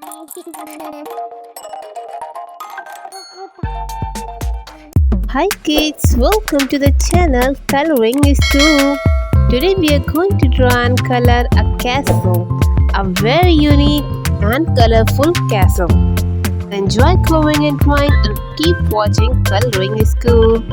Hi kids, welcome to the channel Coloring is Cool. Today we are going to draw and color a castle, a very unique and colorful castle. Enjoy coloring and drawing and keep watching Coloring is Cool.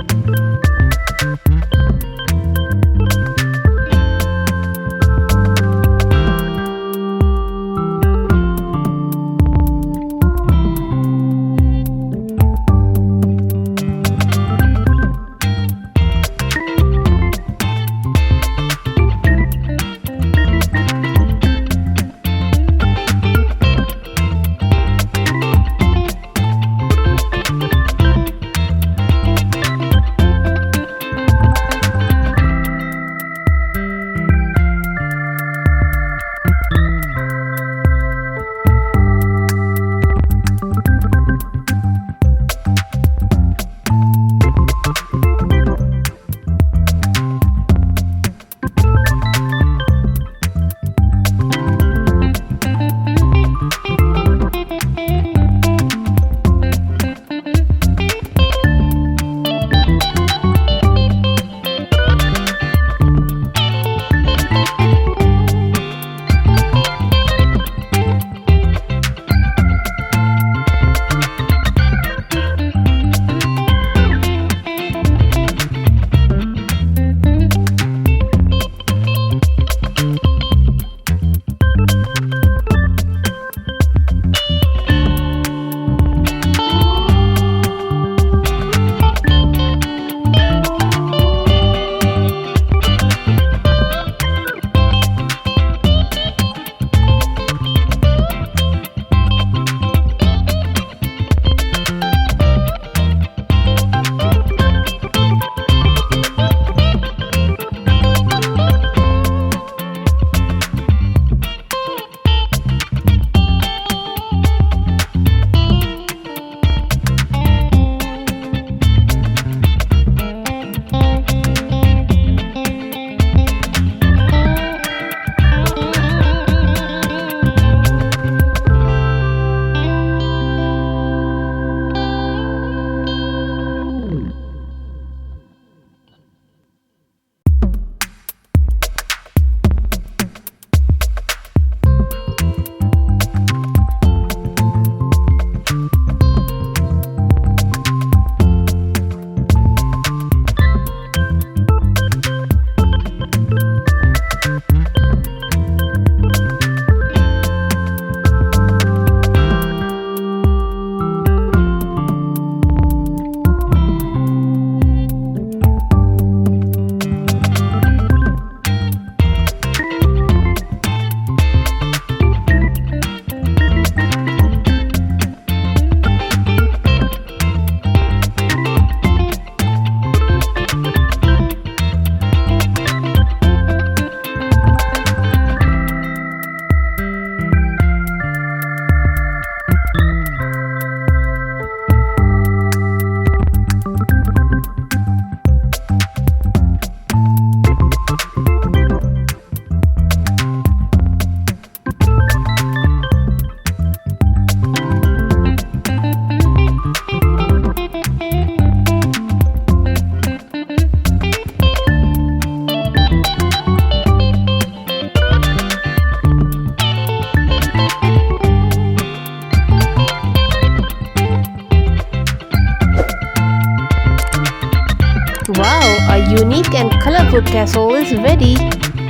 Wow, a unique and colorful castle is ready.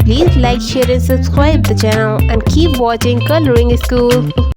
Please like, share and subscribe the channel and keep watching Coloring is Cool.